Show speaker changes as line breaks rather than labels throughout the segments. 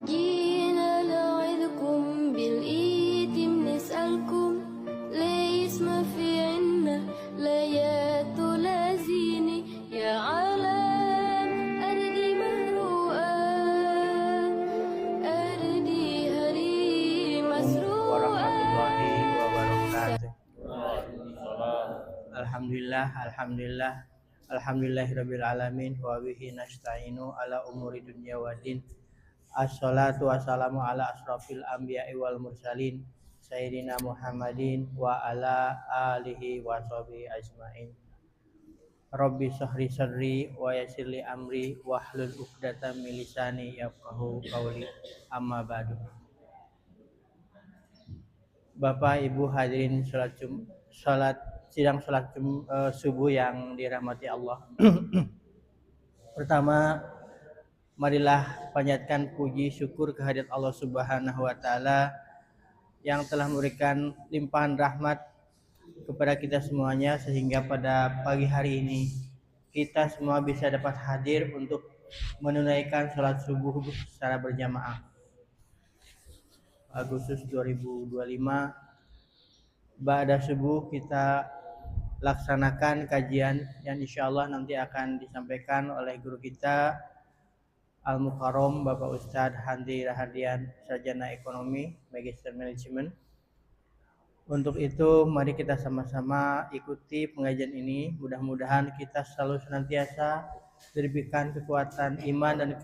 جينا نعظكم بالإيتم نسألكم ليس ما في عنا ليات لازيني يا عالم أرضي مهروءة أرضي هري مسروءة
warahmatullahi wabarakatuh. Alhamdulillahirabbil alamin wa bihi nasta'inu ala umuri dunya waddin. Assalatu wassalamu ala asrafil anbiya'i wal mursalin sayyidina Muhammadin wa ala alihi wa sahbihi ajmain. Rabbi shrah sadri wa yassir li amri wahlul 'uqdatam min lisani yafqahu qawli. Amma ba'du. Bapak Ibu hadirin sidang salat subuh yang dirahmati Allah. Pertama, marilah panjatkan puji syukur kehadirat Allah Subhanahu wa taala yang telah memberikan limpahan rahmat kepada kita semuanya sehingga pada pagi hari ini kita semua bisa dapat hadir untuk menunaikan salat subuh secara berjamaah. Agustus 2025 Ba'da subuh kita laksanakan kajian yang insyaallah nanti akan disampaikan oleh guru kita Al-Mukarram Bapak Ustadz Handi Rahadian, Sarjana Ekonomi Magister Manajemen. Untuk itu mari kita sama-sama ikuti pengajian ini. Mudah-mudahan kita selalu senantiasa diberikan kekuatan iman dan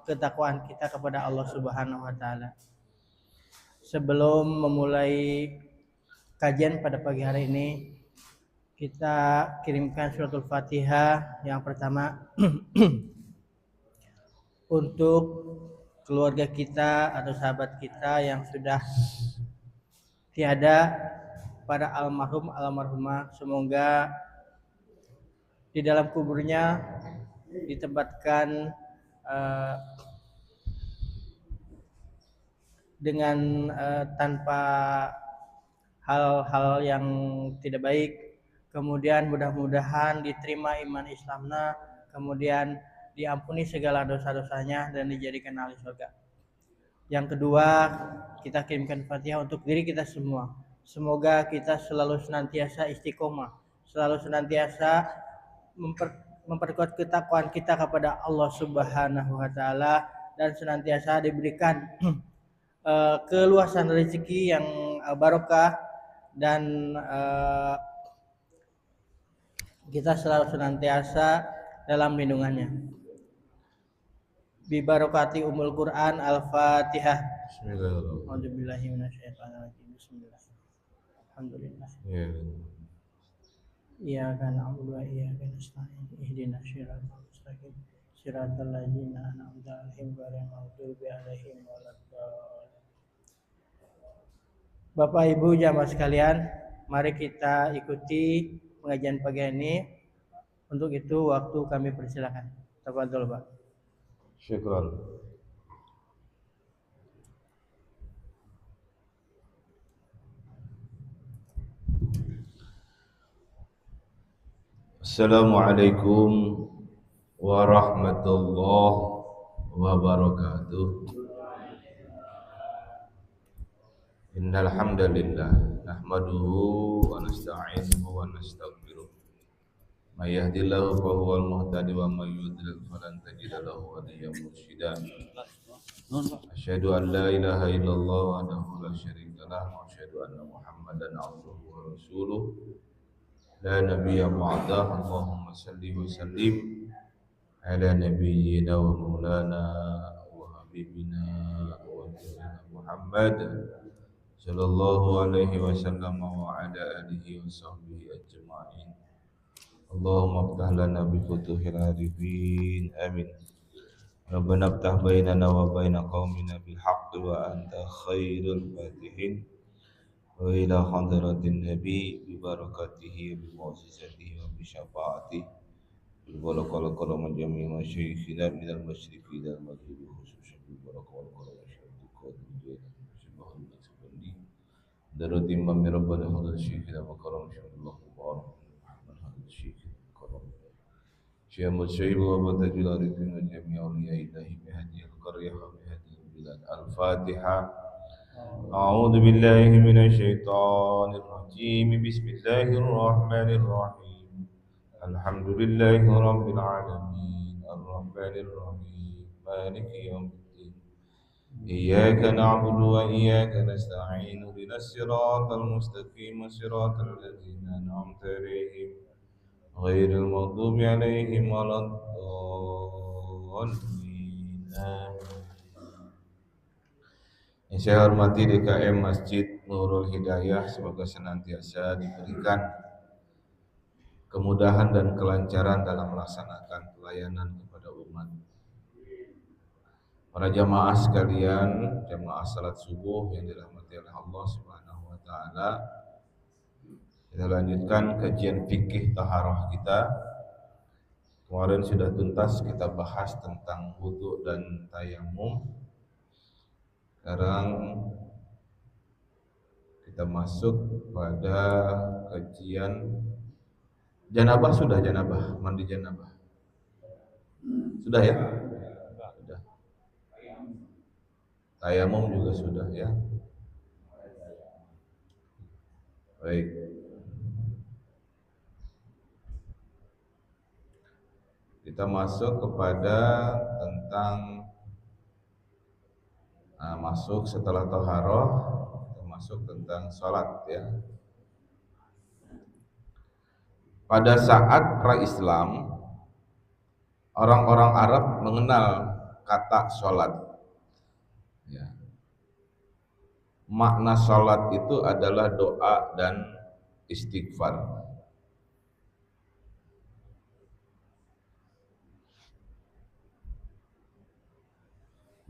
ketakwaan kita kepada Allah Subhanahu wa taala. Sebelum memulai kajian pada pagi hari ini, kita kirimkan suratul Fatihah yang pertama untuk keluarga kita atau sahabat kita yang sudah tiada, para almarhum almarhumah. Semoga di dalam kuburnya ditempatkan dengan tanpa hal-hal yang tidak baik. Kemudian mudah-mudahan diterima iman Islamnya, kemudian diampuni segala dosa-dosanya dan dijadikan ahli surga. Yang kedua, kita kirimkan Fatihah untuk diri kita semua. Semoga kita selalu senantiasa istiqomah, selalu senantiasa memperkuat ketakwaan kita kepada Allah Subhanahu wa taala dan senantiasa diberikan keluasan rezeki yang barokah dan kita selalu senantiasa dalam lindungannya. Bi barakati umul Quran. Al-Fatihah. Bismillahirrahmanirrahim. A'udzubillahi minasyaitonirrajim. Bismillahirrahmanirrahim. Alhamdulillah. Iyyaka na'budu wa iyyaka nasta'in. Ihdinas siratal mustaqim. Siratal ladzina an'amta 'alaihim ghairil maghdubi 'alaihim waladdallin. Bapak Ibu jamaah sekalian, mari kita ikuti pengajian pagi ini. Untuk itu waktu kami persilakan. Tafadhol, Pak.
Syukran. Assalamualaikum warahmatullahi wabarakatuh. Innal hamdalillah nahmaduhu wa nasta'inuhu wa nastaghfiruh. May yahdihillahu fahuwal muhtadi wa may yudlil falan tajida lahu waliyyan mursyida. Asyhadu an la ilaha illallah wahdahu la syarika lah wa asyhadu anna Muhammadan abduhu wa rasuluh. La nabiyya ba'dah. Allahumma salli wa sallim ala nabiyyina wa maulana wa habibina wa nabiyyina Muhammad sallallahu alaihi wasallam wa ala alihi wa sahbihi ajma'in. Allahumma aftah lana bi futuhil arifin. Amin. Rabbana aftah bainana wa baina qaumina bil haqqi wa anta khairul fatihin. Wa ila hadratin nabi bi barakatihi bi mu'jizatihi wa bi syafaatihi bil balaqal majami wa syekhina min al masyriqi ila al maghribi khususan bil barakal darut imam rabbana hadal syekhina wa karam insyaallah mubarak hadal syekhina karam syekh musyayib wa batajul arifin wa jami' awliya ilahi bi hadhihi al qaryah wa bi hadhihi al bilad Al-Fatihah. A'udzu billahi minasyaitonir rajim. Bismillahirrahmanirrahim. Alhamdulillahi rabbil alamin. Arrahmanir rahim. Maliki yaumiddin. Iyyaka na'budu wa iyyaka nasta'in. Ihdinas siratal mustaqim. Siratal ladzina an'amta 'alaihim ghairil maghdubi 'alaihim waladdallin. Yang saya hormati DKM Masjid Nurul Hidayah, semoga senantiasa diberikan kemudahan dan kelancaran dalam melaksanakan pelayanan kepada umat. Para jamaah sekalian, jamaah salat subuh yang dirahmati oleh Allah Subhanahu wa taala. Kita lanjutkan kajian fikih taharah kita. Kemarin sudah tuntas kita bahas tentang wudu dan tayamum. Sekarang kita masuk pada kajian janabah. Sudah janabah, mandi janabah. Sudah ya? Sudah. Tayamum juga sudah ya. Baik. Kita masuk kepada tentang masuk setelah taharah, kita masuk tentang salat ya. Pada saat pra-Islam, orang-orang Arab mengenal kata salat. Ya. Makna salat itu adalah doa dan istighfar.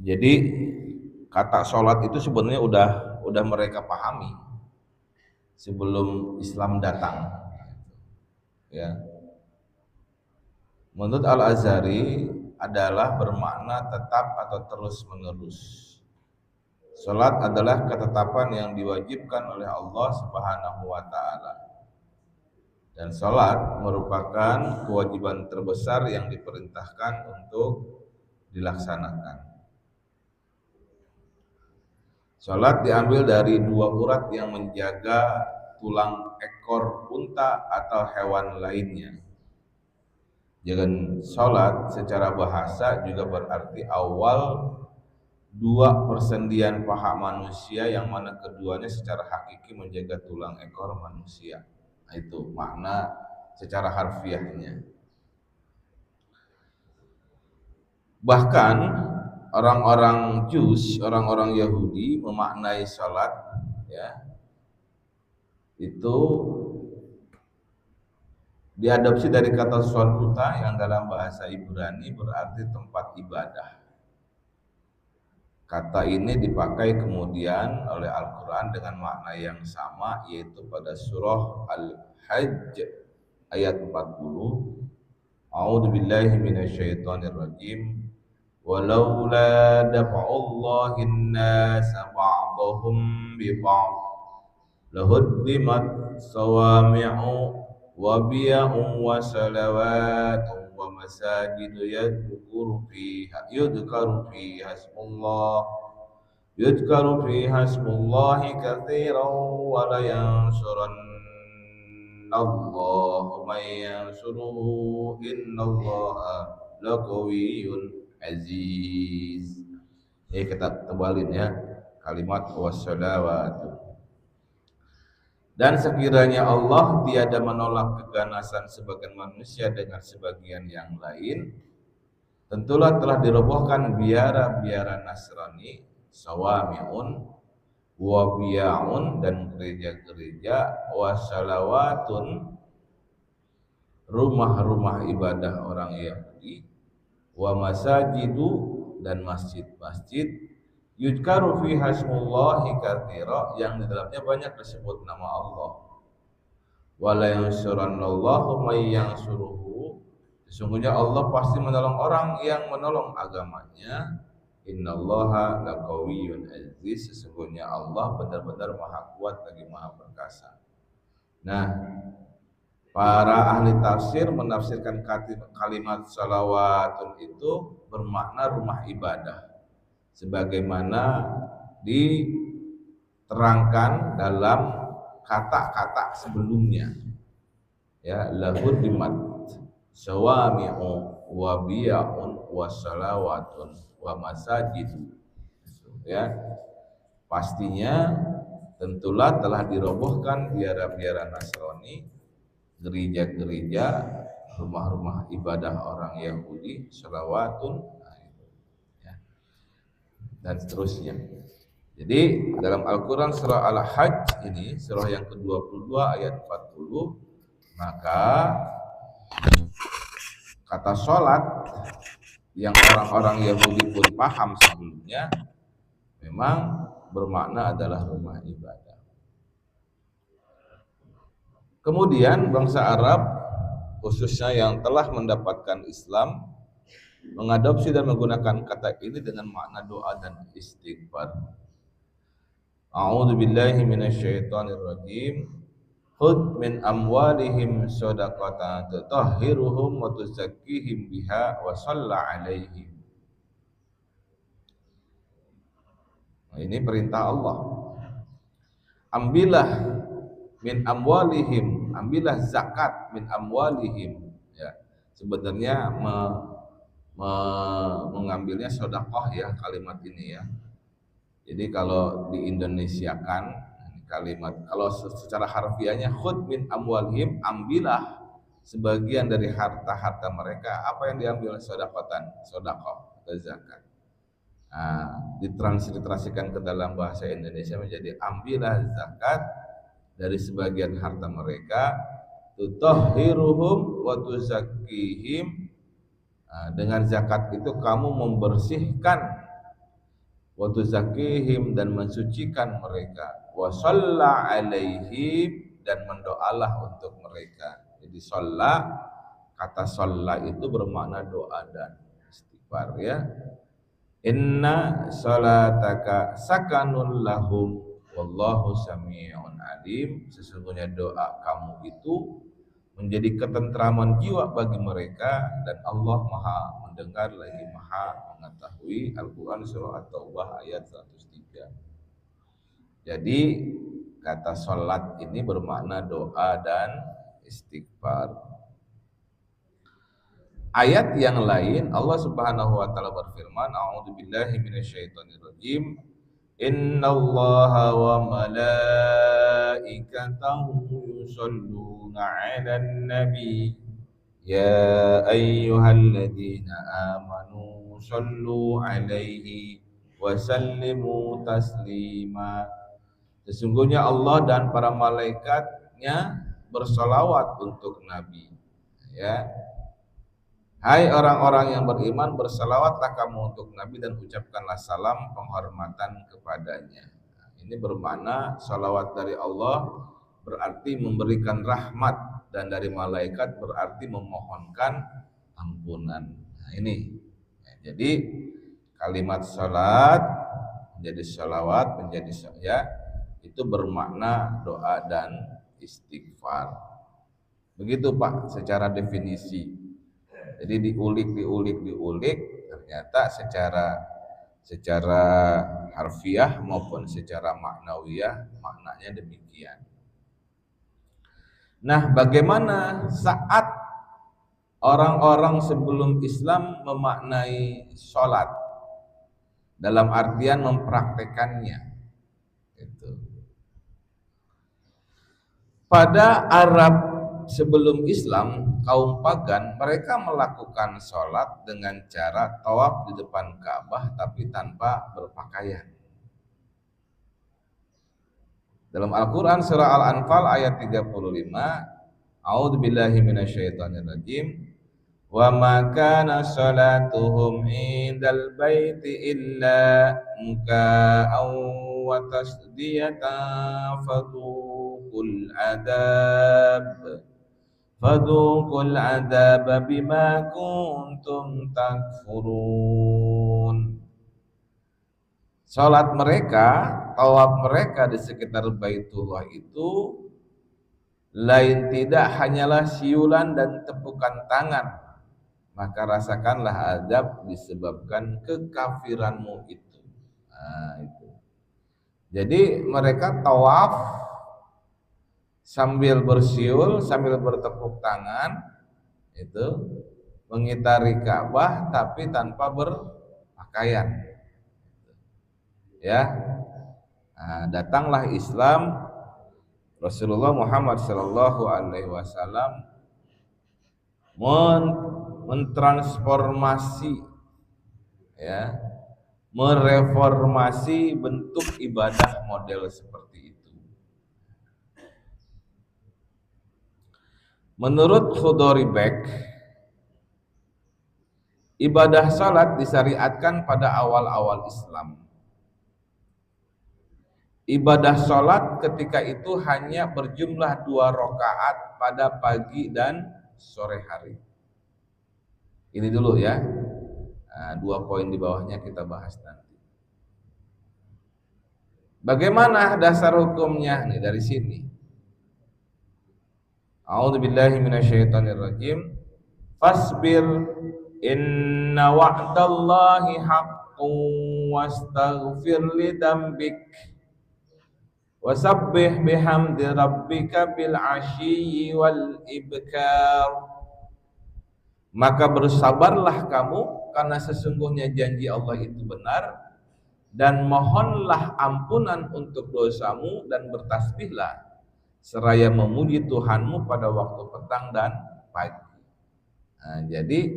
Jadi kata salat itu sebenarnya udah mereka pahami sebelum Islam datang. Ya. Menurut Al-Azhari adalah bermakna tetap atau terus-menerus. Salat adalah ketetapan yang diwajibkan oleh Allah Subhanahu wa taala. Dan salat merupakan kewajiban terbesar yang diperintahkan untuk dilaksanakan. Salat diambil dari dua urat yang menjaga tulang ekor unta atau hewan lainnya. Jangan salat secara bahasa juga berarti awal dua persendian paha manusia yang mana keduanya secara hakiki menjaga tulang ekor manusia. Nah, itu makna secara harfiahnya. Bahkan orang-orang Jus, orang-orang Yahudi memaknai salat ya itu diadopsi dari kata saluta yang dalam bahasa Ibrani berarti tempat ibadah. Kata ini dipakai kemudian oleh Al-Quran dengan makna yang sama, yaitu pada surah Al-Hajj ayat 40. A'udzu billahi minasyaitonir rajim. Walaula dafa'ullahi an-nasa ba'dahum bi ba'd lahuddimat sawami'u wa biya'un wa salawatun wa masajidu yudhkaru fiha ismullahi katsiran wa la yansurannallahu man yansuruhu innallaha laqawiyyun aziz. Kita tebalin ya kalimat wassalawatu. Dan sekiranya Allah tiada menolak keganasan sebagian manusia dengan sebagian yang lain, tentulah telah dirobohkan biara-biara Nasrani, sawami'un, wabiya'un, dan gereja-gereja, wasalawatun, rumah-rumah ibadah orang Yahudi, wa masajidu, dan masjid-masjid, yudkaru fiha ismullahi katsira, yang di dalamnya banyak disebut nama Allah. Wala yansurannallahu may yansuruhu, sesungguhnya Allah pasti menolong orang yang menolong agamanya. Innallaha laqawiyyun aziz, sesungguhnya Allah benar-benar maha kuat lagi maha perkasa. Nah, para ahli tafsir menafsirkan kalimat salawatun itu bermakna rumah ibadah. sebagaimana diterangkan dalam kata-kata sebelumnya. Ya, lahud dimat syawami'u wa biya'un wa salawatun wa masajidu. Ya, pastinya tentulah telah dirobohkan biara-biara Nasrani, gereja-gereja, rumah-rumah ibadah orang Yahudi, salawatun, ya, dan seterusnya. Jadi dalam Al-Quran surah Al-Hajj ini, surah yang ke-22 ayat 40, maka kata sholat yang orang-orang Yahudi pun paham sebelumnya memang bermakna adalah rumah ibadah. Kemudian bangsa Arab khususnya yang telah mendapatkan Islam mengadopsi dan menggunakan kata ini dengan makna doa dan istighfar. A'udzu billahi minasyaitonir rajim. Khudh min amwalihim shadaqatan tutahhiruhum wa tuzakkihim biha wa shalla 'alaihim. Nah, ini perintah Allah. Ambillah min amwalihim, ambillah zakat min amwalihim. Ya, sebenarnya mengambilnya sedekah ya kalimat ini ya. Jadi kalau diindonesiakan kalimat, kalau secara harfiahnya khudh min amwalihim, ambillah sebagian dari harta-harta mereka. Apa yang diambil? Sedekatan, sedekah atau zakat. Nah, ditransliterasikan ke dalam bahasa Indonesia menjadi ambillah zakat dari sebagian harta mereka, tutahhiruhum wa tuzakkihim. Dengan zakat itu kamu membersihkan, wa tuzakkihim, dan mensucikan mereka, wa shalla 'alaihim, dan mendoalah untuk mereka. Jadi shalla, kata shalla itu bermakna doa dan istighfar ya. Inna salataka sakanun lahum wallahu sami'un alim. Sesungguhnya doa kamu itu menjadi ketentraman jiwa bagi mereka, dan Allah Maha mendengar lagi Maha mengetahui. Al-Quran surah At-Taubah ayat 103. Jadi kata salat ini bermakna doa dan istighfar. Ayat yang lain Allah Subhanahu wa taala berfirman, a'udzubillahi minasyaitonirrajim. Innallaha wa malaikatahu yusholluna 'alan nabi ya ayyuhalladzina amanu shollu 'alaihi wa sallimu taslima. Sesungguhnya Allah dan para malaikatnya bersolawat untuk Nabi. Ya, hai orang-orang yang beriman, bersalawatlah kamu untuk Nabi dan ucapkanlah salam penghormatan kepadanya. Ini bermakna salawat dari Allah berarti memberikan rahmat, dan dari malaikat berarti memohonkan ampunan. Nah, ini. Jadi kalimat salat menjadi salawat, menjadi ya, itu bermakna doa dan istighfar. Begitu Pak secara definisi. Jadi diulik, ternyata secara harfiah maupun secara maknawiyah maknanya demikian. Nah, bagaimana saat orang-orang sebelum Islam memaknai sholat dalam artian mempraktekannya? Itu. Pada Arab sebelum Islam, kaum pagan, mereka melakukan sholat dengan cara tawaf di depan Ka'bah tapi tanpa berpakaian. Dalam Al-Quran surah Al-Anfal ayat 35, a'udzubillahi minasyaitonirrajim, wa ma kana sholatuhum indal baiti illa muka'aw wa tasdiyatan fadhuqul adab bima kuntum takfurun. Salat mereka, tawaf mereka di sekitar Baitullah itu lain tidak hanyalah siulan dan tepukan tangan, maka rasakanlah azab disebabkan kekafiranmu itu. Jadi mereka tawaf sambil bersiul, sambil bertepuk tangan, itu mengitari Ka'bah tapi tanpa berpakaian. Ya, nah, datanglah Islam. Rasulullah Muhammad Sallallahu Alaihi Wasallam mentransformasi, ya, mereformasi bentuk ibadah model seperti itu. Menurut Khudori Bek, ibadah salat disyariatkan pada awal-awal Islam. Ibadah sholat ketika itu hanya berjumlah 2 rakaat pada pagi dan sore hari. Ini dulu ya. Nah, 2 poin di bawahnya kita bahas nanti. Bagaimana dasar hukumnya? Nih dari sini. A'udzubillahi minasyaitonirrajim. Fasbir inna wa'dallahi haqqun wastaghfir li dzambik. Wasabbih bihamdi rabbika bil ashiyyi wal ibkar. Maka bersabarlah kamu karena sesungguhnya janji Allah itu benar, dan mohonlah ampunan untuk dosamu dan bertasbihlah seraya memuji Tuhanmu pada waktu petang dan pagi. Nah, jadi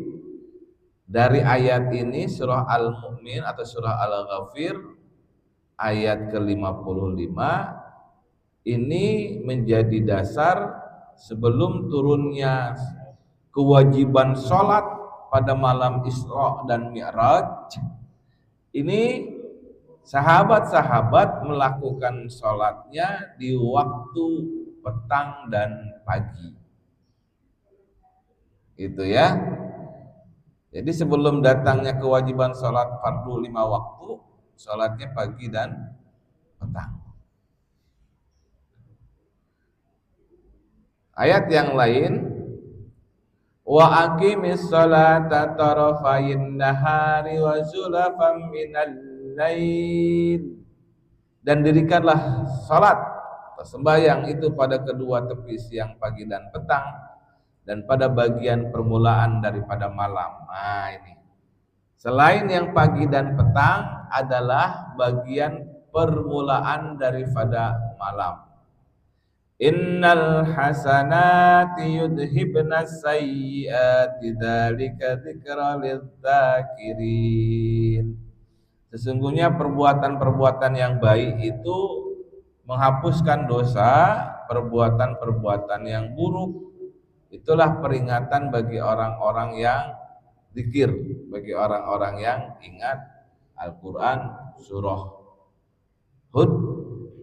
dari ayat ini surah Al-Mu'min atau surah Al-Ghafir ayat ke-55 ini menjadi dasar sebelum turunnya kewajiban sholat pada malam Isra dan Mi'raj. Ini sahabat-sahabat melakukan sholatnya di waktu petang dan pagi. Itu ya. Jadi sebelum datangnya kewajiban sholat fardu 5 waktu, sholatnya pagi dan petang. Ayat yang lain, wa aqimis sholata tarafayn nahari wa zulafan minal lail, dan dirikanlah salat atau sembahyang itu pada kedua tepi siang, pagi dan petang, dan pada bagian permulaan daripada malam. Nah ini, selain yang pagi dan petang adalah bagian permulaan daripada malam. Innal hasanati yudhibnas sayyiati dzalika dzikra lidzakirin. Sesungguhnya perbuatan-perbuatan yang baik itu menghapuskan dosa, perbuatan-perbuatan yang buruk itulah peringatan bagi orang-orang yang zikir, bagi orang-orang yang ingat Al-Quran. Surah Hud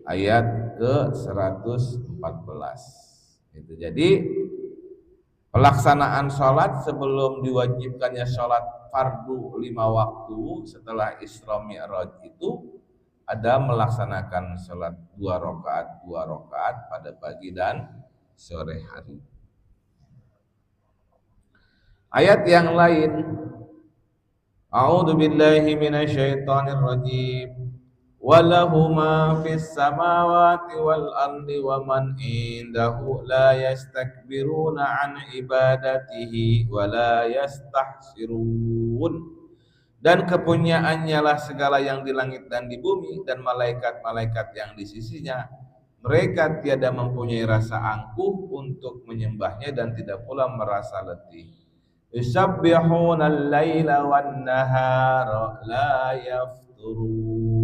ayat ke-114. Itu. Jadi pelaksanaan sholat sebelum diwajibkannya sholat fardu 5 waktu setelah Isra Mi'raj itu ada melaksanakan sholat 2 rakaat pada pagi dan sore hari. Ayat yang lain, A'udzubillahi minasyaitonirrajim. Walahu ma fis samawati wal ardi wa man indahu la yastakbiruna an ibadatihi wa la yastahsirun. Dan kepunyaannya lah segala yang di langit dan di bumi, dan malaikat-malaikat yang di sisinya. Mereka tiada mempunyai rasa angkuh untuk menyembahnya dan tidak pula merasa letih. Yusabbihuna al-laila wan nahara la yafturun.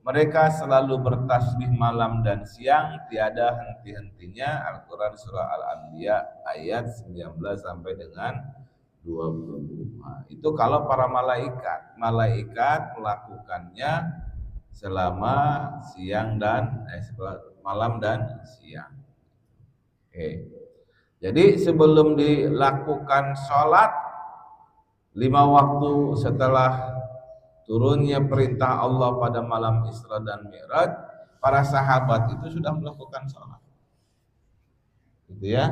Mereka selalu bertasbih malam dan siang tiada henti-hentinya. Al-Quran surah Al-Anbiya ayat 19 sampai dengan 20. Nah, itu kalau para malaikat melakukannya selama siang dan malam dan siang. Oke. Jadi sebelum dilakukan sholat 5 waktu setelah turunnya perintah Allah pada malam Isra dan Mi'raj, para sahabat itu sudah melakukan sholat. Gitu ya.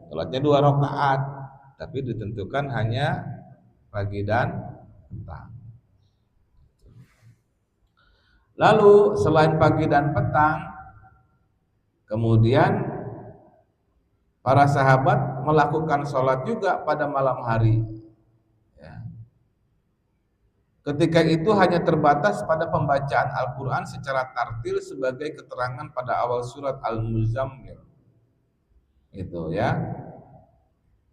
Sholatnya 2 rakaat, tapi ditentukan hanya pagi dan petang. Lalu selain pagi dan petang, kemudian para sahabat melakukan sholat juga pada malam hari. Ya. Ketika itu hanya terbatas pada pembacaan Al-Quran secara tartil sebagai keterangan pada awal surat Al-Muzammil. Itu ya.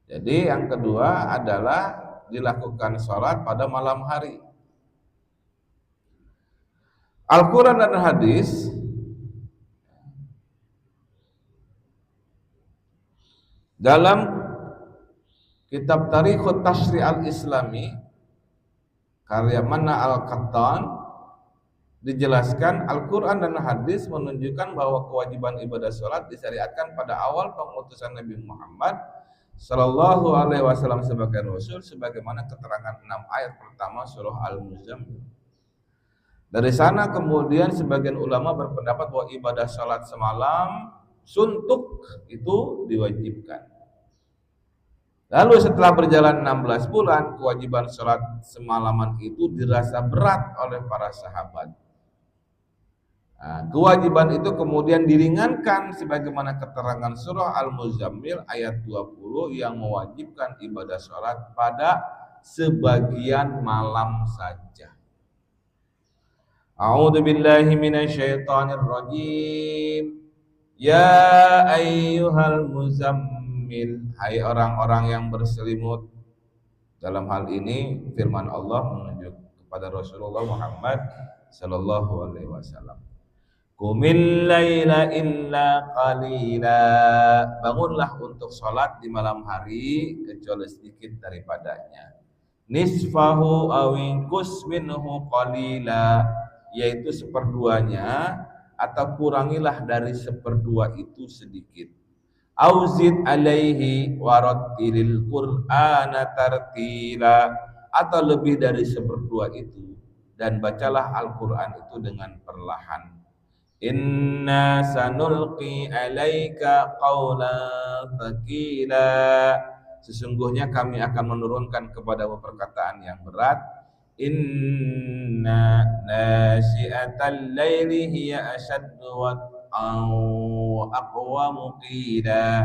Jadi yang kedua adalah dilakukan sholat pada malam hari. Al-Quran dan hadis dalam kitab Tarikhut Tashri' al-Islami karya Manna al-Qattan dijelaskan Al-Quran dan hadis menunjukkan bahwa kewajiban ibadah sholat disyariatkan pada awal pengutusan Nabi Muhammad Sallallahu Alaihi Wasallam sebagai Rasul, sebagaimana keterangan 6 ayat pertama surah Al-Muzammil. Dari sana kemudian sebagian ulama berpendapat bahwa ibadah sholat semalam suntuk itu diwajibkan. Lalu setelah berjalan 16 bulan, kewajiban sholat semalaman itu dirasa berat oleh para sahabat. Nah, kewajiban itu kemudian diringankan sebagaimana keterangan surah Al-Muzammil ayat 20 yang mewajibkan ibadah sholat pada sebagian malam saja. A'udzu billahi minasyaitonir rajim. Ya ayyuhal muzammil, hai orang-orang yang berselimut. Dalam hal ini firman Allah menunjuk kepada Rasulullah Muhammad sallallahu alaihi wasallam. Qumil laila illa qalila. Bangunlah untuk salat di malam hari kecuali sedikit daripadanya. Nisfahu aw inqus minhu qalila, yaitu seperduanya atau kurangilah dari seperdua itu sedikit. Auzid alaihi warattilil qur'ana tartila, atau lebih dari seperdua itu dan bacalah Al-Qur'an itu dengan perlahan. Inna sanulqi alaika qawlan thaqila, sesungguhnya kami akan menurunkan kepadamu perkataan yang berat. Inna nasyi'atal laili hiya asyaddu wat'an wa aqwamu qila,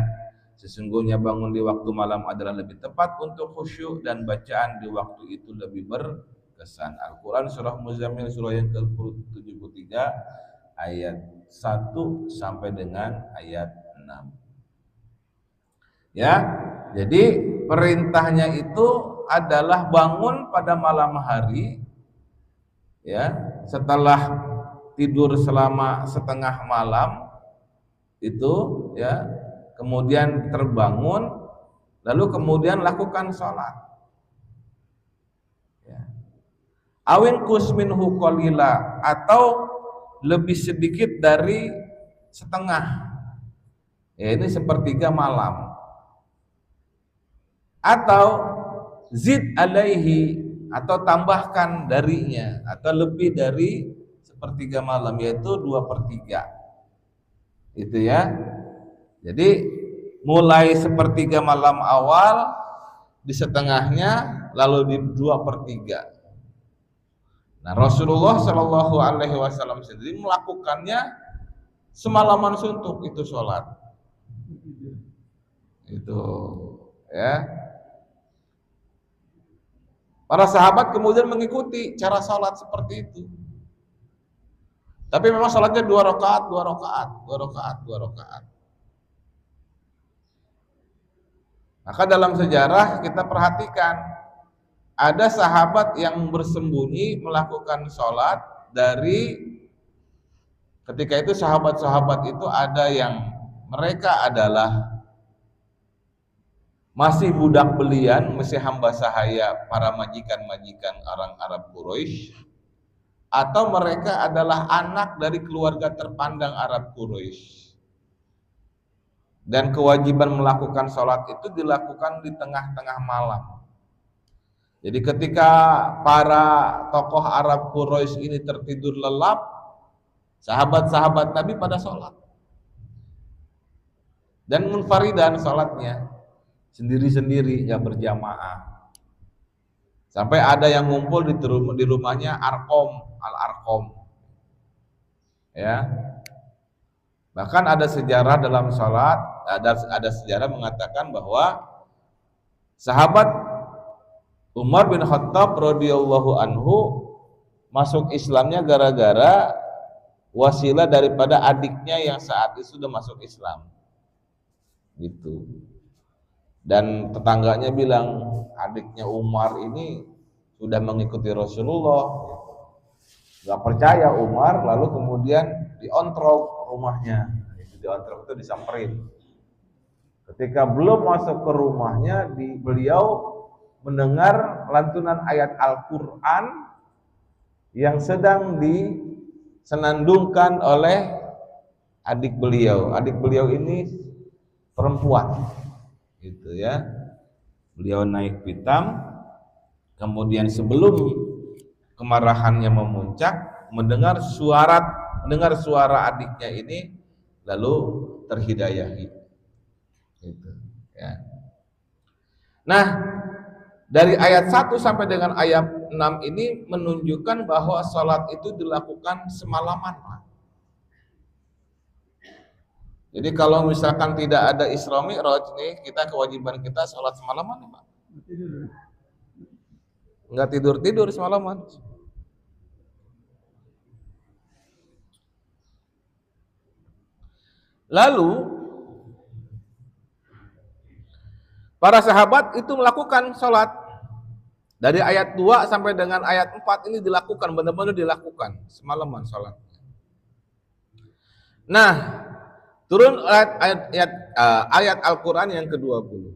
sesungguhnya bangun di waktu malam adalah lebih tepat untuk khusyuk dan bacaan di waktu itu lebih berkesan. Al-Quran surah Muzammil surah yang ke-73 ayat 1 sampai dengan ayat 6. Ya, jadi perintahnya itu adalah bangun pada malam hari, ya, setelah tidur selama setengah malam itu, ya, kemudian terbangun, lalu kemudian lakukan sholat. Ya. Awin kusminhu qalila, atau lebih sedikit dari setengah, ya, ini sepertiga malam. Atau zid alaihi, atau tambahkan darinya, atau lebih dari sepertiga malam, yaitu 2/3. Itu ya. Jadi mulai sepertiga malam awal, di setengahnya, lalu di 2/3. Nah, Rasulullah Shallallahu Alaihi Wasallam sendiri melakukannya semalaman suntuk itu sholat. Itu ya. Para sahabat kemudian mengikuti cara sholat seperti itu. Tapi memang sholatnya 2 rakaat, 2 rakaat, 2 rakaat, 2 rakaat. Maka dalam sejarah kita perhatikan, ada sahabat yang bersembunyi melakukan sholat dari, ketika itu sahabat-sahabat itu ada yang mereka adalah masih budak belian, masih hamba sahaya para majikan-majikan orang Arab Quraisy, atau mereka adalah anak dari keluarga terpandang Arab Quraisy. Dan kewajiban melakukan sholat itu dilakukan di tengah-tengah malam. Jadi ketika para tokoh Arab Quraisy ini tertidur lelap, sahabat-sahabat Nabi pada sholat. Dan munfaridan sholatnya, sendiri-sendiri, nggak berjamaah. Sampai ada yang ngumpul di rumahnya Arqam, Al-Arqam. Ya. Bahkan ada sejarah dalam salat, ada sejarah mengatakan bahwa sahabat Umar bin Khattab radhiyallahu anhu masuk Islamnya gara-gara wasilah daripada adiknya yang saat itu sudah masuk Islam. Gitu. Dan tetangganya bilang adiknya Umar ini sudah mengikuti Rasulullah. Gak percaya Umar, lalu kemudian diontrok rumahnya. Diontrok itu disamperin. Ketika belum masuk ke rumahnya, beliau mendengar lantunan ayat Al-Quran yang sedang disenandungkan oleh adik beliau. Adik beliau ini perempuan, gitu ya. Beliau naik pitam, kemudian sebelum kemarahannya memuncak, mendengar suara adiknya ini, lalu terhidayahi. Gitu, ya. Nah, dari ayat 1 sampai dengan ayat 6 ini menunjukkan bahwa sholat itu dilakukan semalaman. Jadi kalau misalkan tidak ada Isra Mi'raj nih, kewajiban kita sholat semalaman, Pak. Enggak tidur semalaman. Lalu para sahabat itu melakukan sholat dari ayat 2 sampai dengan ayat 4 ini dilakukan, benar-benar dilakukan semalaman sholat. Nah, turun ayat Al-Quran yang ke-20.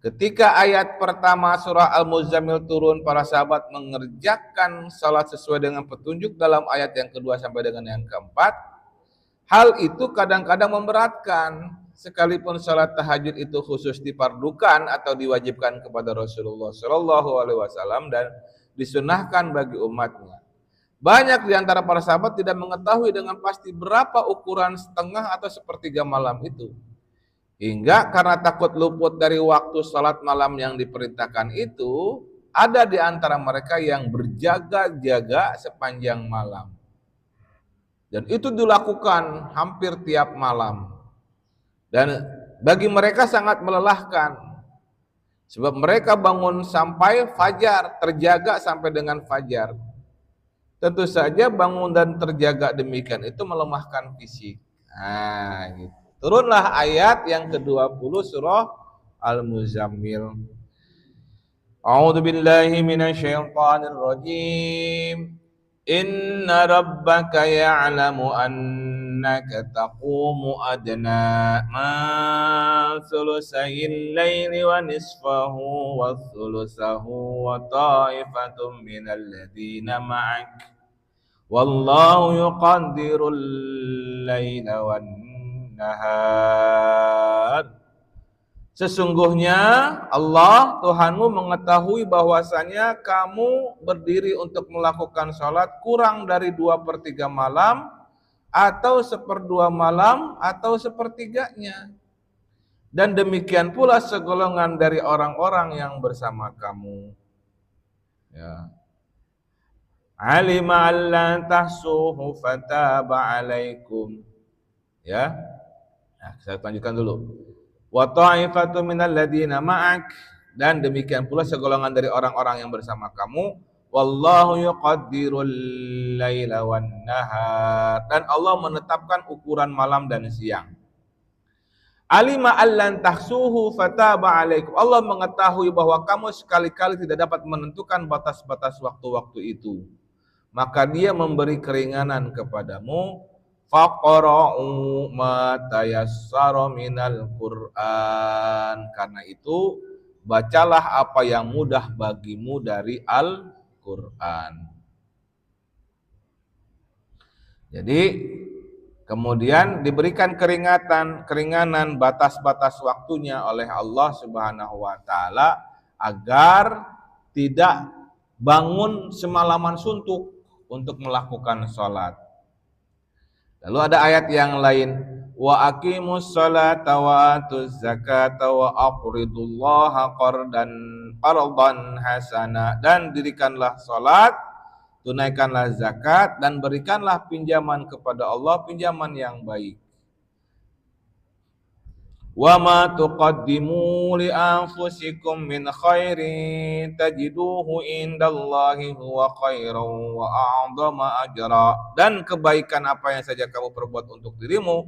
Ketika ayat pertama surah Al-Muzammil turun, para sahabat mengerjakan sholat sesuai dengan petunjuk dalam ayat yang kedua sampai dengan yang keempat. Hal itu kadang-kadang memberatkan, sekalipun sholat tahajud itu khusus dipardukan atau diwajibkan kepada Rasulullah SAW dan disunahkan bagi umatnya. Banyak di antara para sahabat tidak mengetahui dengan pasti berapa ukuran setengah atau sepertiga malam itu. Hingga karena takut luput dari waktu sholat malam yang diperintahkan itu, ada di antara mereka yang berjaga-jaga sepanjang malam. Dan itu dilakukan hampir tiap malam. Dan bagi mereka sangat melelahkan. Sebab mereka bangun sampai fajar, terjaga sampai dengan fajar. Tentu saja bangun dan terjaga demikian itu melemahkan fisik. Nah, gitu. Turunlah ayat yang ke-20 surah Al-Muzammil. A'udzu billahi minasyaitonir rajim. Inna rabbaka ya'lamu annaka taqumu adna ma thulusayil laili wa nisfahu wa thulusahu wa ta'ifatum minal ladina ma'ak wallahu yuqaddirul laila wan nahar. Sesungguhnya Allah Tuhanmu mengetahui bahwasanya kamu berdiri untuk melakukan sholat kurang dari 2/3 malam atau 1/2 malam atau sepertiganya. Dan demikian pula segolongan dari orang-orang yang bersama kamu. Ya. Alima alla tahsuhu fataba alaikum. Ya. Nah, saya lanjutkan dulu. Wa ta'ifatu minal ladina ma'ak, dan demikian pula segolongan dari orang-orang yang bersama kamu. Wallahu yuqaddirul laila wan nahar, dan Allah menetapkan ukuran malam dan siang. Alima allan tahsuhu fataba alaikum. Allah mengetahui bahwa kamu sekali-kali tidak dapat menentukan batas-batas waktu-waktu itu, maka Dia memberi keringanan kepadamu. Faqra'u ma tayassara minal Qur'an. Karena itu bacalah apa yang mudah bagimu dari Al-Qur'an. Jadi kemudian diberikan keringanan batas-batas waktunya oleh Allah Subhanahu wa taala agar tidak bangun semalaman suntuk untuk melakukan sholat. Lalu ada ayat yang lain, wa aqimus sholata wa atuz zakata wa aqridullaha qardan hasana, dan dirikanlah salat tunaikanlah zakat, dan berikanlah pinjaman kepada Allah, pinjaman yang baik. Wa ma tuqaddimu li anfusikum min khairin tajiduhu indallahi huwa khairan wa a'dhama ajra. Dan kebaikan apa yang saja kamu perbuat untuk dirimu,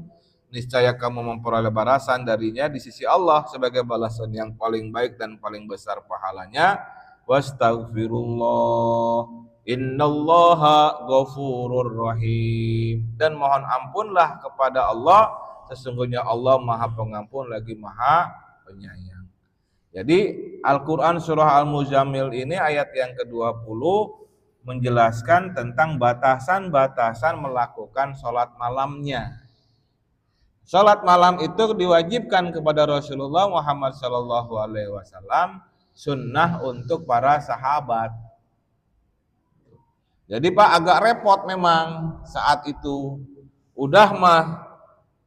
niscaya kamu memperoleh balasan darinya di sisi Allah sebagai balasan yang paling baik dan paling besar pahalanya. Wastaghfirullah, innallaha ghafurur rahim. Dan mohon ampunlah kepada Allah, sesungguhnya Allah Maha Pengampun lagi Maha Penyayang. Jadi Al-Quran surah Al-Muzammil ini ayat yang ke-20 menjelaskan tentang batasan-batasan melakukan sholat malamnya. Sholat malam itu diwajibkan kepada Rasulullah Muhammad SAW, sunnah untuk para sahabat. Jadi Pak agak repot memang saat itu. Udah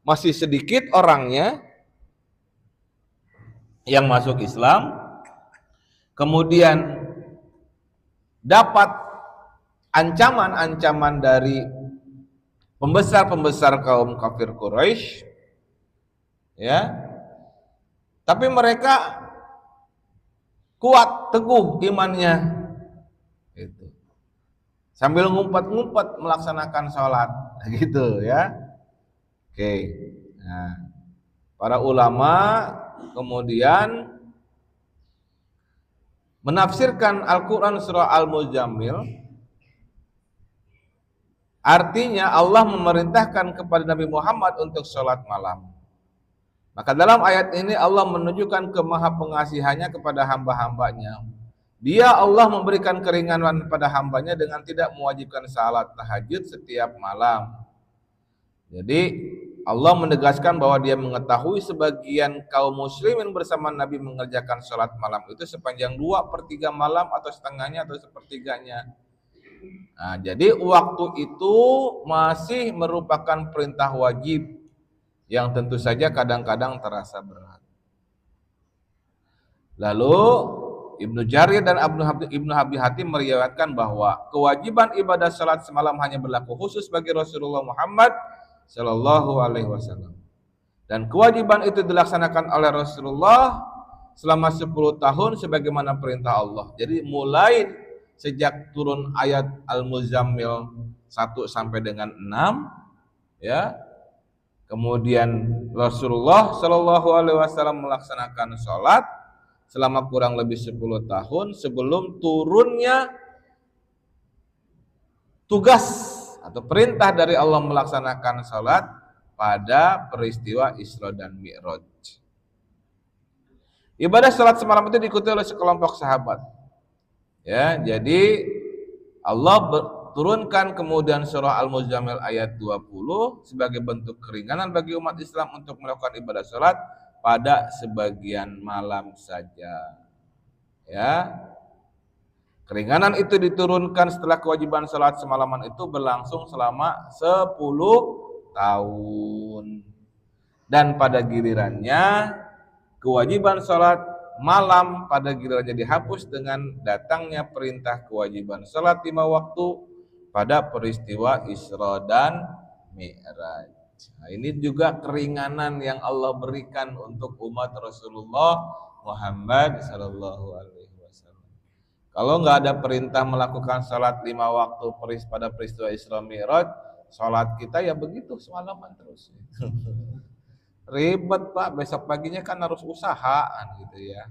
masih sedikit orangnya yang masuk Islam, kemudian dapat ancaman-ancaman dari pembesar-pembesar kaum kafir Quraisy, ya. Tapi mereka kuat, teguh imannya, gitu. Sambil ngumpet-ngumpet melaksanakan sholat, gitu ya. Oke, nah, para ulama kemudian menafsirkan Al-Quran surah Al-Muzammil, artinya Allah memerintahkan kepada Nabi Muhammad untuk sholat malam. Maka dalam ayat ini Allah menunjukkan kemaha pengasihannya kepada hamba-hambanya. Dia Allah memberikan keringanan pada hambanya dengan tidak mewajibkan salat tahajud setiap malam. Jadi Allah menegaskan bahwa dia mengetahui sebagian kaum muslimin bersama Nabi mengerjakan sholat malam itu sepanjang 2/3 malam atau setengahnya atau sepertiganya. Nah, jadi waktu itu masih merupakan perintah wajib yang tentu saja kadang-kadang terasa berat. Lalu Ibnu Jarir dan Ibnu Abi Hatim meriwayatkan bahwa kewajiban ibadah sholat semalam hanya berlaku khusus bagi Rasulullah Muhammad Sallallahu Alaihi Wasallam, dan kewajiban itu dilaksanakan oleh Rasulullah selama 10 tahun sebagaimana perintah Allah. Jadi mulai sejak turun ayat Al-Muzammil 1 sampai dengan 6, ya, kemudian Rasulullah Sallallahu Alaihi Wasallam melaksanakan sholat selama kurang lebih 10 tahun sebelum turunnya tugas atau perintah dari Allah melaksanakan salat pada peristiwa Isra dan Mi'raj. Ibadah salat semalam itu diikuti oleh sekelompok sahabat. Ya, jadi Allah turunkan kemudian surah Al-Muzammil ayat 20 sebagai bentuk keringanan bagi umat Islam untuk melakukan ibadah salat pada sebagian malam saja. Ya. Keringanan itu diturunkan setelah kewajiban salat semalaman itu berlangsung selama 10 tahun. Dan pada gilirannya kewajiban salat malam pada gilirannya dihapus dengan datangnya perintah kewajiban salat 5 waktu pada peristiwa Isra dan Mi'raj. Nah, ini juga keringanan yang Allah berikan untuk umat Rasulullah Muhammad sallallahu alaihi wasallam. Kalau nggak ada perintah melakukan salat 5 waktu pada peristiwa Isra Mi'raj, salat kita ya begitu semalaman terus. Ribet Pak, besok paginya kan harus usahaan gitu ya.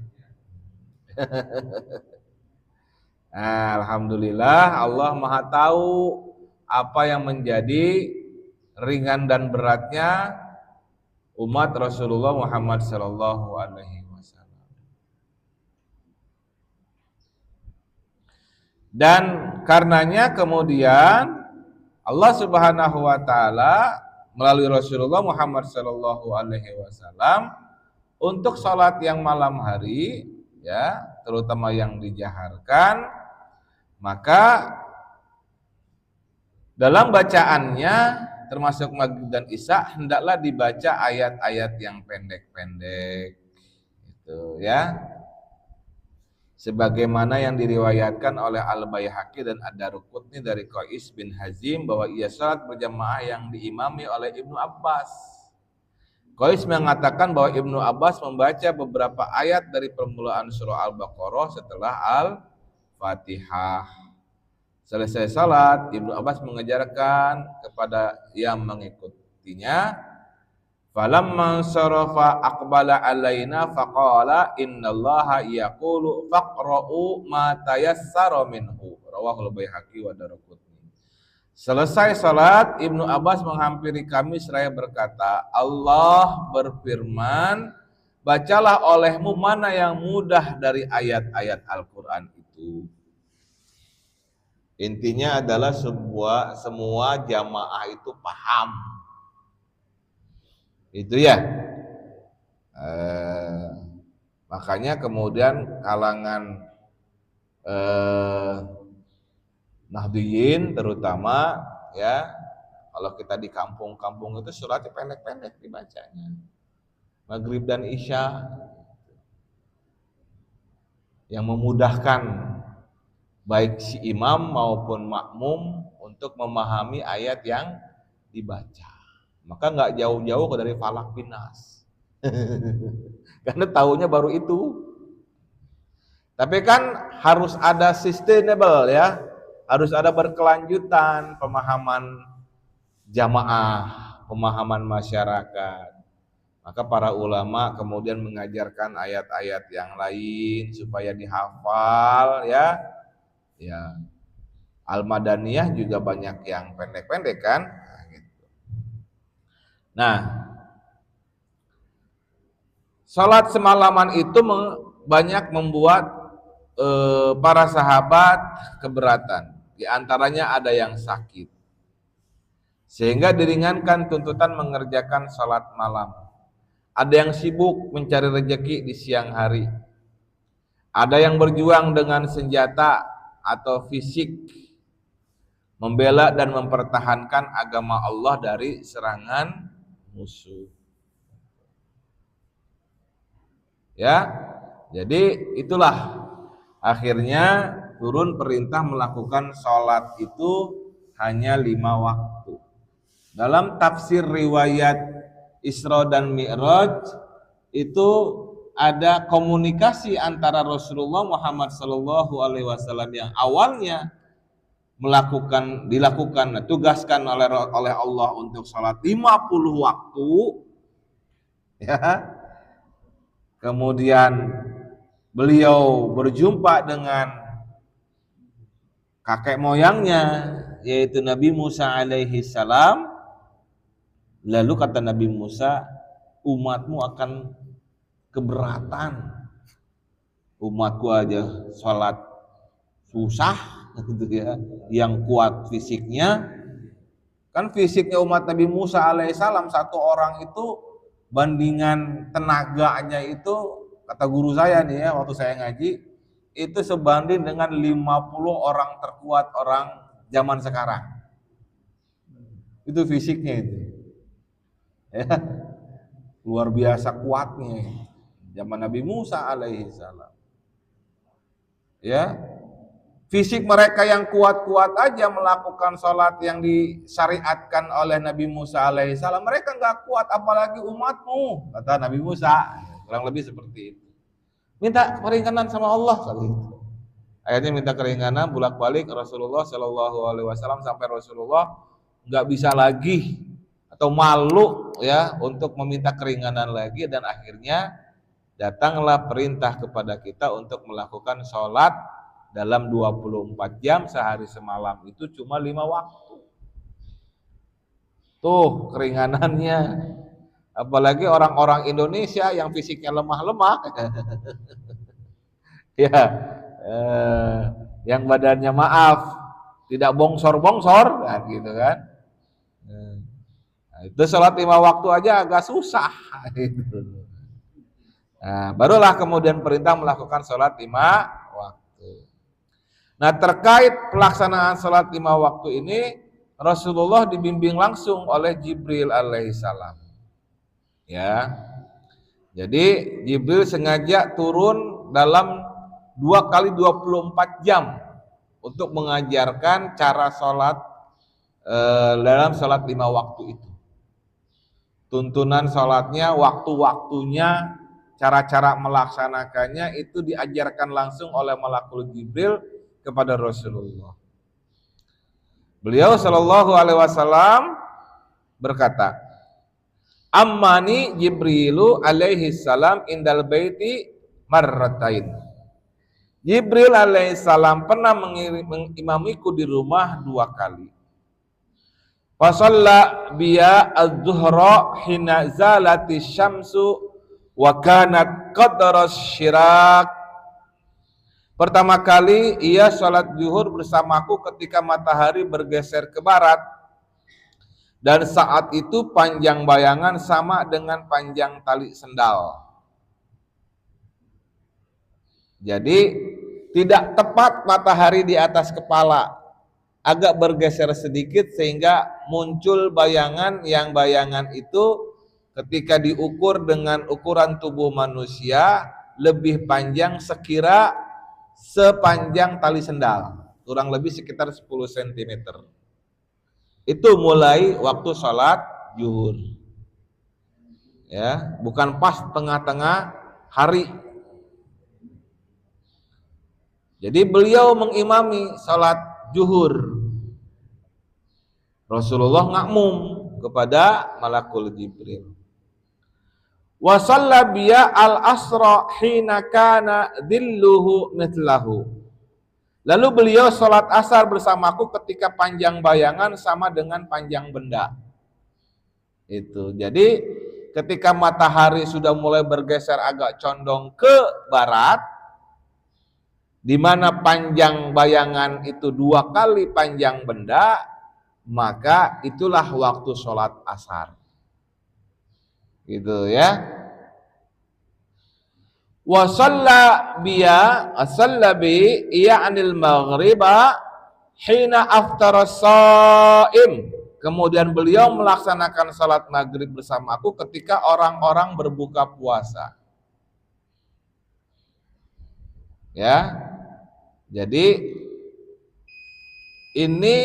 Alhamdulillah Allah Maha tahu apa yang menjadi ringan dan beratnya umat Rasulullah Muhammad sallallahu alaihi wasallam. Dan karenanya kemudian Allah Subhanahu wa taala melalui Rasulullah Muhammad sallallahu alaihi wasallam untuk salat yang malam hari, ya, terutama yang dijaharkan, maka dalam bacaannya termasuk maghrib dan isya hendaklah dibaca ayat-ayat yang pendek-pendek, gitu ya. sebagaimana yang diriwayatkan oleh Al-Baihaqi dan Ad-Daruqutni dari Qais bin Hazim bahwa ia salat berjamaah yang diimami oleh Ibnu Abbas. Qais mengatakan bahwa Ibnu Abbas membaca beberapa ayat dari permulaan surah Al-Baqarah setelah Al-Fatihah. Selesai salat, Ibnu Abbas mengajarkan kepada yang mengikutinya, falamma sarafa aqbala alaina faqala innallaha yaqulu faqra'u ma tayassara minhu, rawahul Baihaqi wa Daruqutni. Selesai salat, Ibnu Abbas menghampiri kami seraya berkata, Allah berfirman, bacalah olehmu mana yang mudah dari ayat-ayat Al-Qur'an itu. Intinya adalah semua jamaah itu paham. Itu ya. Makanya kemudian kalangan Nahdliyin terutama ya, kalau kita di kampung-kampung itu suratnya pendek-pendek dibacanya. Maghrib dan Isya yang memudahkan baik si imam maupun makmum untuk memahami ayat yang dibaca. Maka nggak jauh-jauh dari Falak bin Nas. Karena tahunya baru itu. Tapi kan harus ada sustainable ya. Harus ada berkelanjutan pemahaman jamaah, pemahaman masyarakat. Maka para ulama kemudian mengajarkan ayat-ayat yang lain supaya dihafal ya. Ya. Al-Madaniyah juga banyak yang pendek-pendek kan? Nah, salat semalaman itu banyak membuat para sahabat keberatan. Di antaranya ada yang sakit, sehingga diringankan tuntutan mengerjakan salat malam. Ada yang sibuk mencari rezeki di siang hari. Ada yang berjuang dengan senjata atau fisik, membela dan mempertahankan agama Allah dari serangan musuh. Ya, jadi itulah akhirnya turun perintah melakukan sholat itu hanya 5 waktu. Dalam tafsir riwayat Isra dan Mi'raj itu ada komunikasi antara Rasulullah Muhammad SAW yang awalnya ditugaskan oleh Allah untuk sholat 50 waktu ya. Kemudian beliau berjumpa dengan kakek moyangnya yaitu Nabi Musa alaihi salam. Lalu kata Nabi Musa, umatmu akan keberatan, umatku aja sholat susah gitu ya, yang kuat fisiknya. Kan fisiknya umat Nabi Musa alaihissalam, satu orang itu bandingan tenaganya itu, kata guru saya nih ya waktu saya ngaji, itu sebanding dengan 50 orang terkuat orang zaman sekarang. Itu fisiknya itu ya, luar biasa kuatnya zaman Nabi Musa alaihissalam ya. Fisik mereka yang kuat-kuat aja melakukan sholat yang disyariatkan oleh Nabi Musa alaihissalam, mereka nggak kuat, apalagi umatmu, kata Nabi Musa. Kurang lebih seperti itu. Minta keringanan sama Allah kali itu. Akhirnya minta keringanan bolak-balik Rasulullah Shallallahu Alaihi Wasallam sampai Rasulullah nggak bisa lagi atau malu ya untuk meminta keringanan lagi, dan akhirnya datanglah perintah kepada kita untuk melakukan sholat dalam 24 jam sehari semalam itu cuma 5 waktu. Tuh keringanannya. Apalagi orang-orang Indonesia yang fisiknya lemah-lemah. Ya, yang badannya maaf, tidak bongsor-bongsor kan gitu kan. Nah, itu sholat 5 waktu aja agak susah gitu. Nah, barulah kemudian perintah melakukan sholat 5 waktu. Nah, terkait pelaksanaan sholat 5 waktu ini, Rasulullah dibimbing langsung oleh Jibril alaihissalam. Ya, jadi Jibril sengaja turun dalam 2 kali 24 jam untuk mengajarkan cara sholat dalam sholat 5 waktu itu. Tuntunan sholatnya, waktu-waktunya, cara-cara melaksanakannya itu diajarkan langsung oleh Malakul Jibril kepada Rasulullah. Beliau Shallallahu Alaihi Wasallam berkata, Ammani Jibrilu alaihi salam indal baiti marratain. Jibril alaihi salam pernah mengimamiku di rumah 2 kali. Fasalla biya az-zuhra hina zalati syamsu wa kanat qadras syirak. Pertama kali ia sholat zuhur bersamaku ketika matahari bergeser ke barat, dan saat itu panjang bayangan sama dengan panjang tali sendal. Jadi tidak tepat matahari di atas kepala, agak bergeser sedikit sehingga muncul bayangan yang bayangan itu ketika diukur dengan ukuran tubuh manusia lebih panjang sekira sepanjang tali sendal, kurang lebih sekitar 10 cm. Itu mulai waktu sholat zuhur. Ya, bukan pas tengah-tengah hari. Jadi beliau mengimami sholat zuhur. Rasulullah ngakmum kepada Malakul Jibril. Wa shalla biya al-asra hina kana dhilluhu mithlahu. Lalu beliau sholat asar bersamaku ketika panjang bayangan sama dengan panjang benda. Itu. Jadi ketika matahari sudah mulai bergeser agak condong ke barat, di mana panjang bayangan itu 2 kali panjang benda, maka itulah waktu sholat asar. Gitu ya. Wa shalla bi iya anil maghriba hina aftara shaim. Kemudian beliau melaksanakan salat maghrib bersama aku ketika orang-orang berbuka puasa. Ya. Jadi ini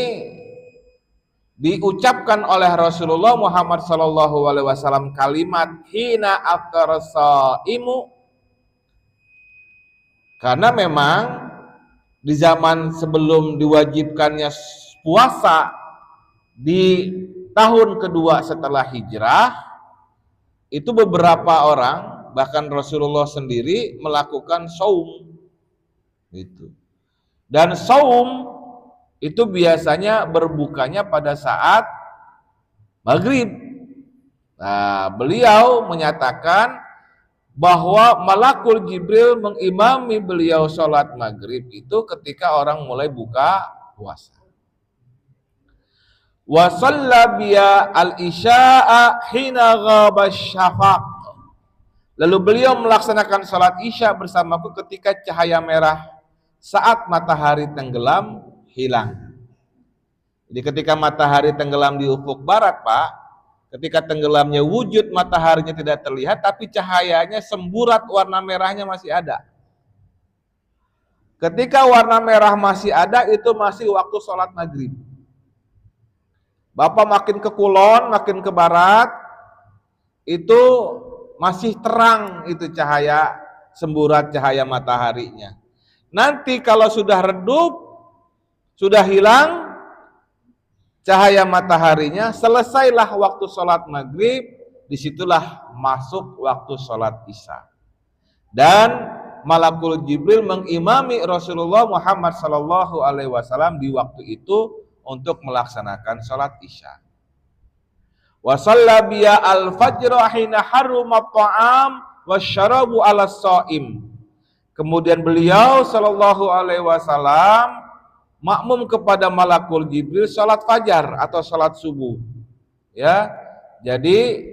diucapkan oleh Rasulullah Muhammad SAW kalimat hina aftara shaimu, karena memang di zaman sebelum diwajibkannya puasa di tahun kedua setelah hijrah, itu beberapa orang, bahkan Rasulullah sendiri melakukan saum. Gitu. Dan saum itu biasanya berbukanya pada saat maghrib. Nah, beliau menyatakan bahwa Malakul Jibril mengimami beliau sholat maghrib itu ketika orang mulai buka puasa. Wa shalla biya al-isya'a hina ghaba syafaq. Lalu beliau melaksanakan sholat isya bersamaku ketika cahaya merah saat matahari tenggelam hilang. Jadi ketika matahari tenggelam di ufuk barat, Pak, ketika tenggelamnya wujud mataharinya tidak terlihat, tapi cahayanya semburat warna merahnya masih ada. Ketika warna merah masih ada, itu masih waktu sholat maghrib. Bapak makin ke kulon, makin ke barat, itu masih terang itu cahaya, semburat cahaya mataharinya. Nanti kalau sudah redup, sudah hilang cahaya mataharinya, selesailah waktu sholat maghrib, disitulah masuk waktu sholat isya. Dan Malakul Jibril mengimami Rasulullah Muhammad SAW di waktu itu untuk melaksanakan sholat isya. Wa shalla biya al-fajr hina haruma ta'am wasyarabu ala shaim. Kemudian beliau sallallahu alaihi wasallam makmum kepada Malakul Jibril salat fajar atau salat subuh. Ya. Jadi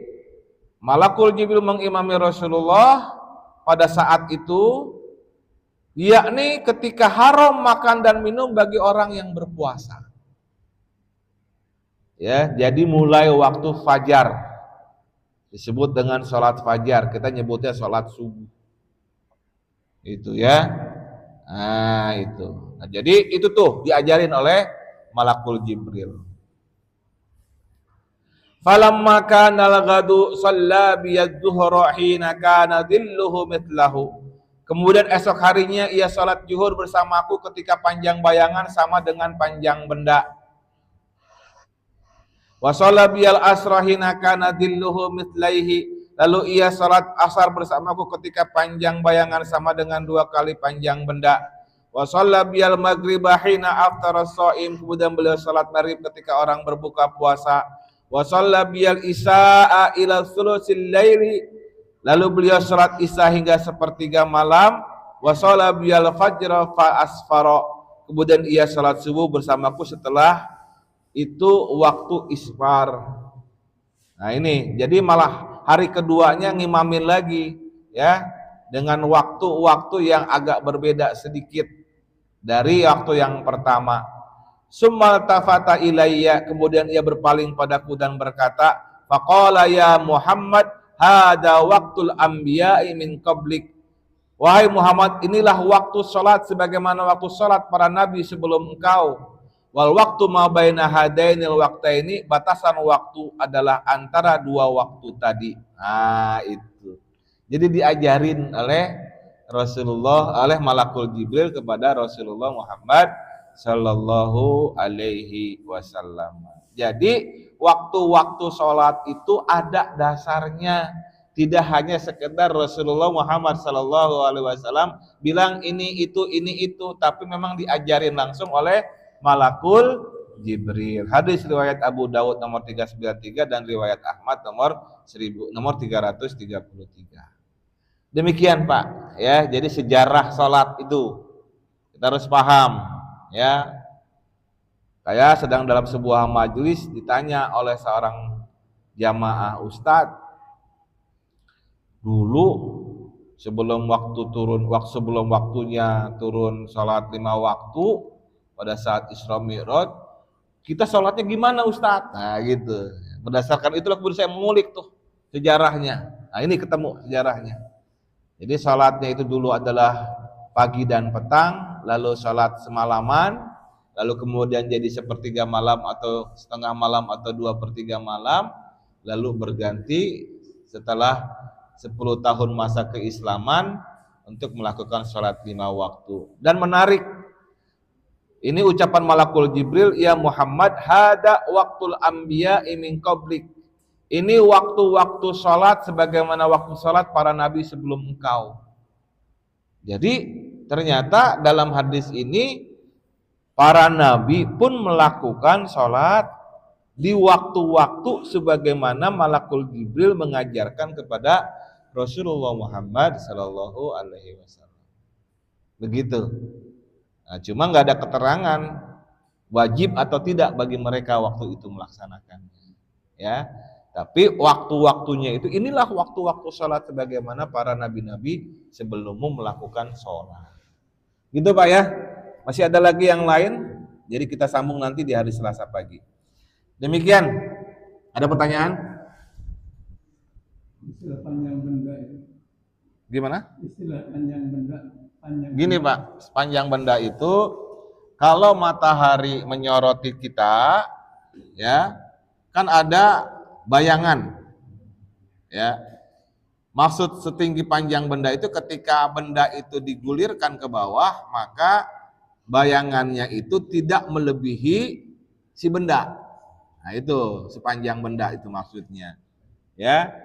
Malakul Jibril mengimami Rasulullah pada saat itu, yakni ketika haram makan dan minum bagi orang yang berpuasa. Ya, jadi mulai waktu fajar disebut dengan salat fajar, kita nyebutnya salat subuh. Itu ya. Nah itu. Nah, jadi itu tuh diajarin oleh Malakul Jibril. Falamma kana al-ghadu shalla biyadh-dhuhra hina kana dhilluhu mithlahu. Kemudian esok harinya ia salat zuhur bersamaku ketika panjang bayangan sama dengan panjang benda. Wa shalla biyal asra hina kana dhilluhu mithlaihi. Lalu ia salat asar bersamaku ketika panjang bayangan sama dengan 2 kali panjang benda. Wa shalla biyal maghriba hina aftara shaim. Kemudian beliau salat maghrib ketika orang berbuka puasa. Wa shalla biyal isya'a ila thulutsil laili. Lalu beliau salat isya hingga sepertiga malam. Wa shalla biyal fajra fa asfara. Kemudian ia salat subuh bersamaku setelah itu waktu isfar. Nah ini jadi malah hari keduanya ngimamin lagi ya dengan waktu-waktu yang agak berbeda sedikit dari waktu yang pertama. Summa tafata ilayya, kemudian ia berpaling padaku dan berkata, faqala ya Muhammad, hada waqtul anbiya'i min qablik. Wahai Muhammad, inilah waktu salat sebagaimana waktu salat para nabi sebelum engkau. Wal waktu ma baina hadainil waqtaini, batasan waktu adalah antara 2 waktu tadi. Nah itu. Jadi diajarin oleh Rasulullah, oleh Malakul Jibril kepada Rasulullah Muhammad sallallahu alaihi wasallam. Jadi waktu-waktu sholat itu ada dasarnya, tidak hanya sekedar Rasulullah Muhammad sallallahu alaihi wasallam bilang ini itu, tapi memang diajarin langsung oleh Malakul Jibril. Hadis riwayat Abu Dawud nomor 393 dan riwayat Ahmad nomor 333. Demikian Pak, ya. Jadi sejarah sholat itu kita harus paham. Ya, saya sedang dalam sebuah majelis ditanya oleh seorang jamaah ustadz, dulu sebelum waktunya turun sholat 5 waktu pada saat Isra Mi'raj, kita sholatnya gimana ustadz? Nah gitu. Berdasarkan itulah kemudian saya mengulik tuh sejarahnya. Nah ini ketemu sejarahnya. Jadi sholatnya itu dulu adalah pagi dan petang, lalu sholat semalaman, lalu kemudian jadi sepertiga malam atau setengah malam atau 2/3 malam, lalu berganti setelah 10 tahun masa keislaman untuk melakukan sholat 5 waktu. Dan menarik, ini ucapan Malakul Jibril, ya Muhammad, hada waktul anbiya'i min qablik. Ini waktu-waktu sholat sebagaimana waktu sholat para nabi sebelum engkau. Jadi ternyata dalam hadis ini para nabi pun melakukan sholat di waktu-waktu sebagaimana Malakul Jibril mengajarkan kepada Rasulullah Muhammad sallallahu alaihi wasallam. Begitu. Nah, cuma nggak ada keterangan wajib atau tidak bagi mereka waktu itu melaksanakannya. Ya. Tapi waktu-waktunya itu, inilah waktu-waktu sholat sebagaimana para nabi-nabi sebelummu melakukan sholat. Gitu Pak ya. Masih ada lagi yang lain, jadi kita sambung nanti di hari Selasa pagi. Demikian. Ada pertanyaan?
Istilah panjang benda itu.
Gimana?
Istilah panjang benda.
Gini Pak, panjang benda itu kalau matahari menyoroti kita, ya kan ada bayangan, ya. Maksud setinggi panjang benda itu ketika benda itu digulirkan ke bawah, maka bayangannya itu tidak melebihi si benda. Nah itu sepanjang benda itu maksudnya, ya.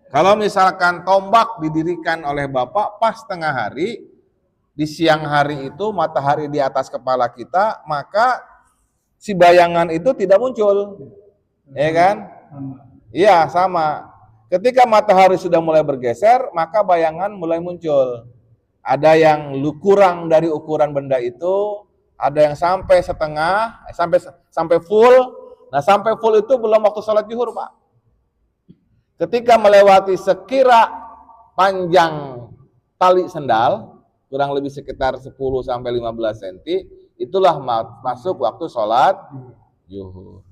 Kalau misalkan tombak didirikan oleh Bapak pas tengah hari, di siang hari itu matahari di atas kepala kita, maka si bayangan itu tidak muncul, ya kan? Iya sama. Ketika matahari sudah mulai bergeser, maka bayangan mulai muncul. Ada yang kurang dari ukuran benda itu, ada yang sampai setengah, sampai full. Nah sampai full itu belum waktu sholat zuhur Pak. Ketika melewati sekira panjang tali sendal, kurang lebih sekitar 10 sampai 15 cm, itulah masuk waktu sholat zuhur.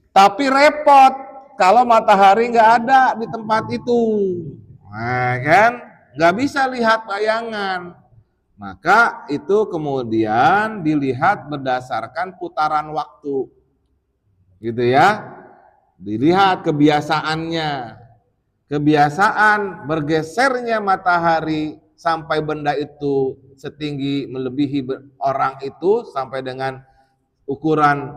Tapi repot kalau matahari nggak ada di tempat itu, nah kan nggak bisa lihat bayangan. Maka itu kemudian dilihat berdasarkan putaran waktu. Gitu ya. Dilihat kebiasaannya. Kebiasaan bergesernya matahari sampai benda itu setinggi melebihi orang itu sampai dengan ukuran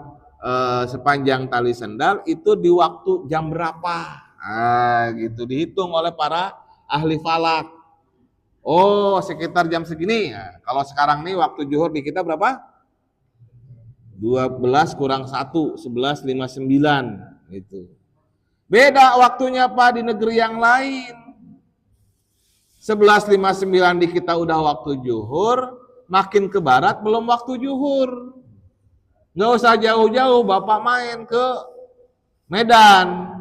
sepanjang tali sendal itu di waktu jam berapa. Nah, gitu dihitung oleh para ahli falak. Oh, sekitar jam segini. Nah, kalau sekarang nih waktu zuhur di kita berapa? 12 kurang 1, 11.59 gitu. Beda waktunya Pak di negeri yang lain. 11.59 di kita udah waktu zuhur, makin ke barat belum waktu zuhur. Nggak usah jauh-jauh Bapak main ke Medan.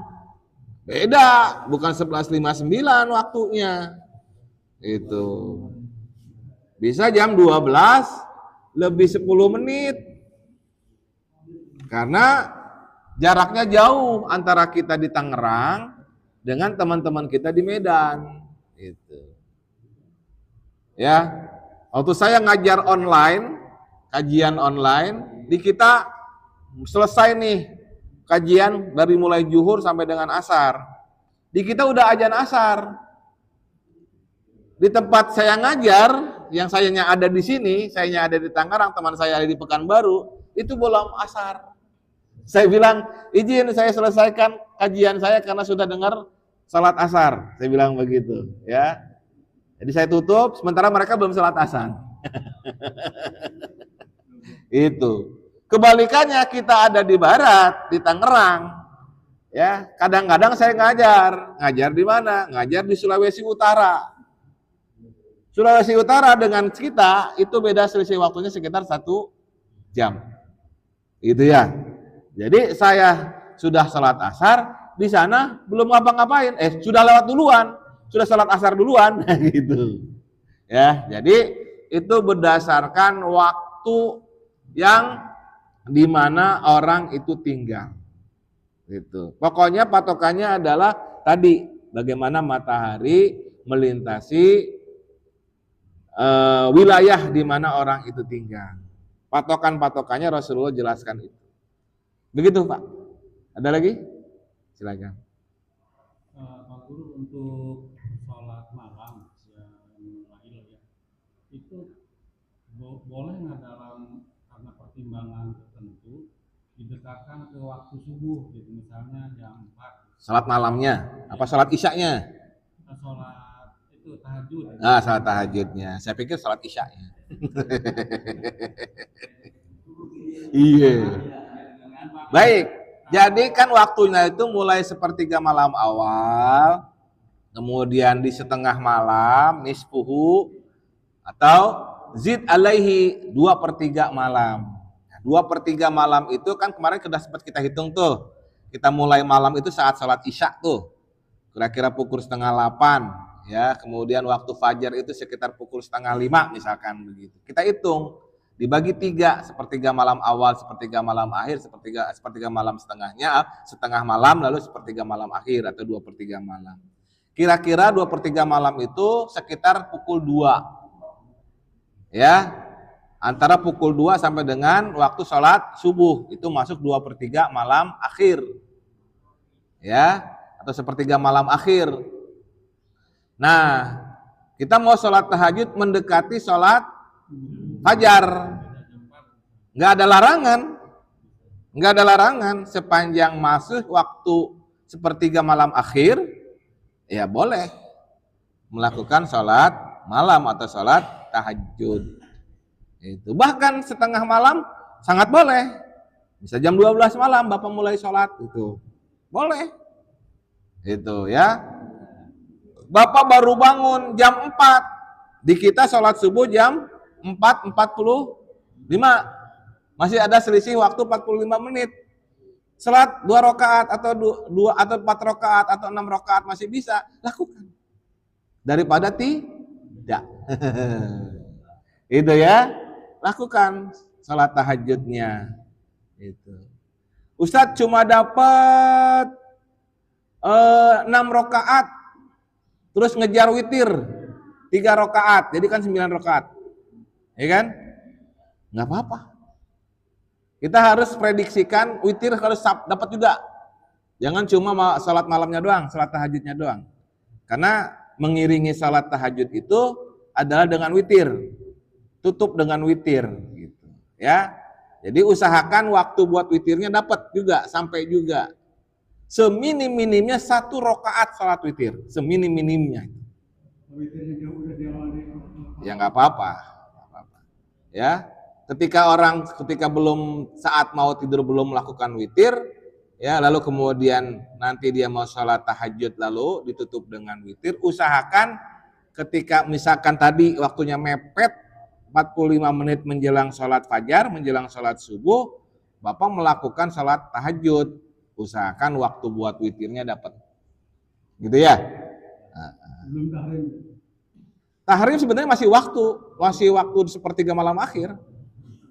Beda, bukan 11.59 waktunya. Itu. Bisa jam 12 lebih 10 menit. Karena jaraknya jauh antara kita di Tangerang dengan teman-teman kita di Medan. Itu. Ya. Waktu saya ngajar online, kajian online, di kita selesai nih kajian dari mulai zuhur sampai dengan asar. Di kita udah azan asar. Di tempat saya ngajar, yang sayanya ada di sini, sayanya ada di Tangerang, teman saya ada di Pekanbaru, itu belum asar. Saya bilang, izin saya selesaikan kajian saya karena sudah dengar salat asar. Saya bilang begitu, ya. Jadi saya tutup, sementara mereka belum salat asar. Itu. Kebalikannya kita ada di barat, di Tangerang. Ya, kadang-kadang saya ngajar di mana? Ngajar di Sulawesi Utara. Sulawesi Utara dengan kita itu beda selisih waktunya sekitar 1 jam. Itu ya. Jadi saya sudah salat asar, di sana belum ngapa-ngapain, sudah lewat duluan, sudah salat asar duluan, gitu. Ya, jadi itu berdasarkan waktu yang di mana orang itu tinggal. Gitu. Pokoknya patokannya adalah tadi bagaimana matahari melintasi wilayah di mana orang itu tinggal. Patokan-patokannya Rasulullah jelaskan itu. Begitu Pak. Ada lagi? Silakan.
Pak Guru, untuk sholat malam yang lain ya, itu boleh nggak karena pertimbangan tertentu didekatkan ke waktu subuh gitu, misalnya jam 4.
Salat malamnya, apa salat isyaknya?
Sholat itu tahajud.
Salat tahajudnya. Saya pikir salat isyaknya. Iya. Baik, jadi kan waktunya itu mulai sepertiga malam awal, kemudian di setengah malam, nisfuhu, atau zid alaihi 2/3 malam. 2/3 malam itu kan kemarin sudah sempat kita hitung tuh. Kita mulai malam itu saat sholat isya tuh, kira-kira pukul 7:30, ya. Kemudian waktu fajar itu sekitar pukul 4:30 misalkan begitu. Kita hitung. Dibagi 3, sepertiga malam awal, sepertiga malam akhir, sepertiga malam setengahnya, setengah malam, lalu sepertiga malam akhir atau 2/3 malam. Kira-kira 2/3 malam itu sekitar pukul 2. Ya, antara pukul 2 sampai dengan waktu sholat subuh, itu masuk 2/3 malam akhir. Ya, atau sepertiga malam akhir. Nah, kita mau sholat tahajud mendekati sholat fajar. Nggak ada larangan sepanjang masuk waktu sepertiga malam akhir, ya boleh melakukan sholat malam atau sholat tahajud. Itu bahkan setengah malam sangat boleh. Bisa jam 12 malam Bapak mulai sholat, itu boleh. Itu ya. Bapak baru bangun jam 4, di kita sholat subuh jam 4:45, masih ada selisih waktu 45 menit. Salat 2 rakaat atau 2 atau 4 rakaat atau 6 rakaat masih bisa lakukan. Daripada tidak. Itu ya, lakukan salat tahajudnya. Itu. Ustadz cuma dapat 6 rakaat, terus ngejar witir 3 rakaat, jadi kan 9 rakaat. ya kan? Nggak apa-apa. Kita harus prediksikan witir harus dapat juga. Jangan cuma salat malamnya doang, salat tahajudnya doang. Karena mengiringi salat tahajud itu adalah dengan witir. Tutup dengan witir gitu. Ya. Jadi usahakan waktu buat witirnya dapat juga, sampai juga. Seminim-minimnya 1 rakaat salat witir, seminim-minimnya. Ya nggak apa-apa. Ya, ketika belum saat mau tidur belum melakukan witir, ya lalu kemudian nanti dia mau sholat tahajud lalu ditutup dengan witir, usahakan ketika misalkan tadi waktunya mepet 45 menit menjelang sholat fajar, menjelang sholat subuh, Bapak melakukan sholat tahajud, usahakan waktu buat witirnya dapat, gitu ya.
Belum tahrim.
Tahrim sebenarnya masih waktu sepertiga malam akhir.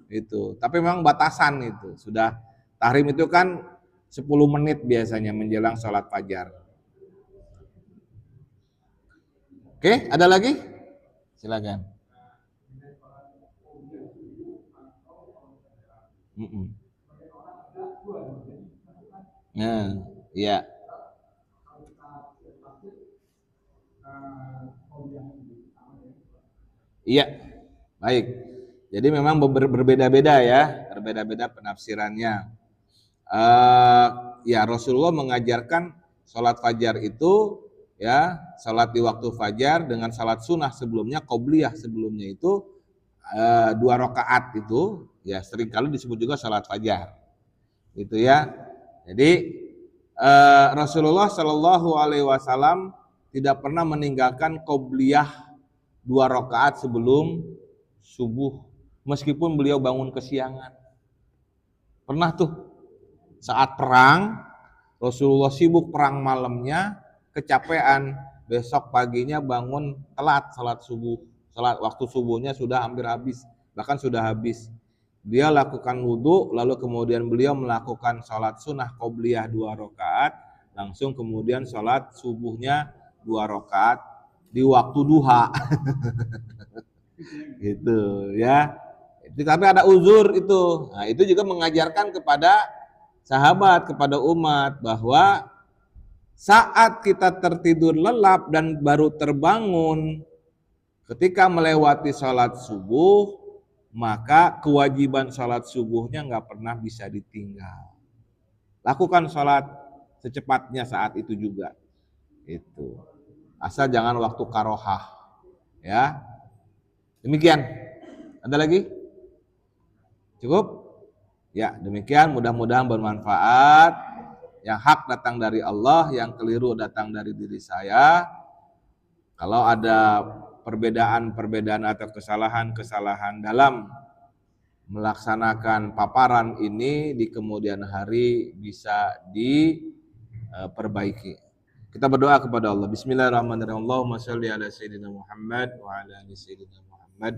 Itu. Tapi memang batasan itu. Sudah tahrim itu kan 10 menit biasanya menjelang sholat fajar. Oke, ada lagi? Silakan. Nah, iya. Iya, baik. Jadi memang berbeda-beda ya, berbeda-beda penafsirannya. Ya Rasulullah mengajarkan sholat fajar itu ya, sholat di waktu fajar dengan sholat sunnah sebelumnya, qobliyah sebelumnya itu 2 rakaat itu ya seringkali disebut juga sholat fajar, gitu ya. Jadi Rasulullah Shallallahu Alaihi Wasallam tidak pernah meninggalkan qobliyah 2 rakaat sebelum subuh, meskipun beliau bangun kesiangan. Pernah tuh saat perang, Rasulullah sibuk perang malamnya, kecapean, besok paginya bangun telat salat subuh. Salat waktu subuhnya sudah hampir habis, bahkan sudah habis. Dia lakukan wudhu, lalu kemudian beliau melakukan salat sunnah qobliyah 2 rakaat, langsung kemudian salat subuhnya 2 rakaat di waktu duha. Gitu ya. Tapi ada uzur itu. Nah, itu juga mengajarkan kepada sahabat, kepada umat bahwa saat kita tertidur lelap dan baru terbangun ketika melewati sholat subuh, maka kewajiban sholat subuhnya nggak pernah bisa ditinggal. Lakukan sholat secepatnya saat itu juga. Itu. Asal jangan waktu karohah. Ya. Demikian. Ada lagi? Cukup? Ya, demikian mudah-mudahan bermanfaat. Yang hak datang dari Allah, yang keliru datang dari diri saya. Kalau ada perbedaan-perbedaan atau kesalahan-kesalahan dalam melaksanakan paparan ini di kemudian hari bisa diperbaiki. Kita berdoa kepada Allah. Bismillahirrahmanirrahim. Allahumma shalli ala sayyidina Muhammad wa ala ali sayyidina Muhammad.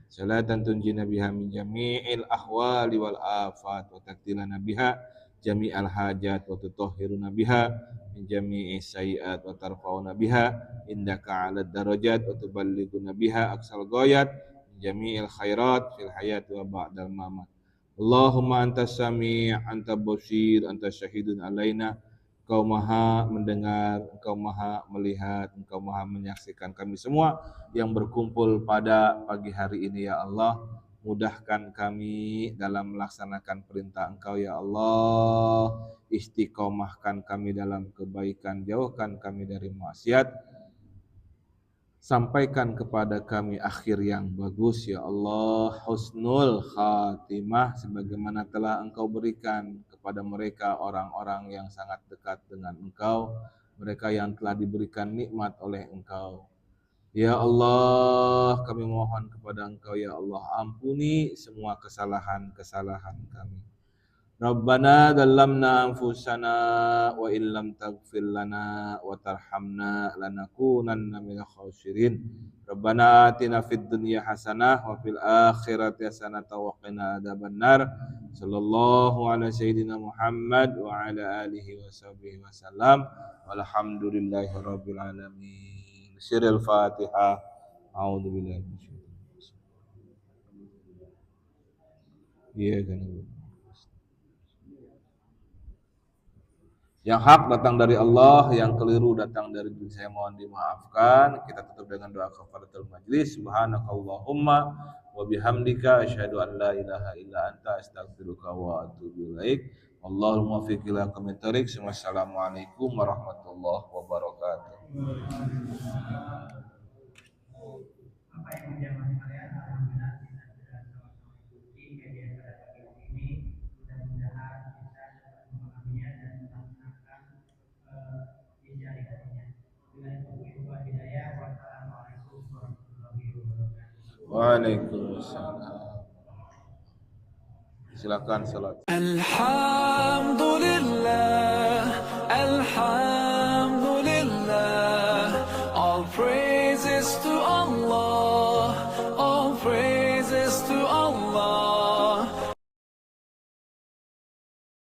Salatan tunjina biha min jami'il ahwali wal afat wa taktilana biha jami'al hajat wa tutahhiruna biha min jami'is sayiat wa tarfa'una biha indaka 'alad darajat wa tuballighuna biha aqsal ghayat min jami'il khairat fil hayat wa ba'dal mamat. Allahumma antas sami' anta basir anta syahidun alaina. Engkau maha mendengar, Engkau maha melihat, Engkau maha menyaksikan kami semua yang berkumpul pada pagi hari ini ya Allah. Mudahkan kami dalam melaksanakan perintah Engkau ya Allah. Istiqomahkan kami dalam kebaikan, jauhkan kami dari maksiat. Sampaikan kepada kami akhir yang bagus ya Allah, husnul khatimah sebagaimana telah Engkau berikan kepada mereka orang-orang yang sangat dekat dengan Engkau, mereka yang telah diberikan nikmat oleh Engkau. Ya Allah, kami mohon kepada Engkau ya Allah, ampuni semua kesalahan-kesalahan kami. Rabbana dalamna anfusana wa illam taghfir lana wa tarhamna lanakunanna minal khasirin. Rabbana atina fid dunya hasanah wa fil akhirati hasanah wa qina adzabannar. Sallallahu ala sayyidina Muhammad wa ala alihi wa sahbihi wasallam. Walhamdulillahi rabbil alamin. Siril Fatihah. A'udzu billahi minasyaitonir rajim. Iya kan. Yang hak datang dari Allah, yang keliru datang dari diri saya, mohon dimaafkan. Kita tutup dengan doa kafaratul majlis. Subhanakallahumma wa bihamdika asyhadu an la ilaha illa anta astaghfiruka wa atubu ilaik. Allahumma fiq ila aqwamit thoriq. Wassalamualaikum warahmatullahi wabarakatuh. Waalaikumsalam. Silakan salat.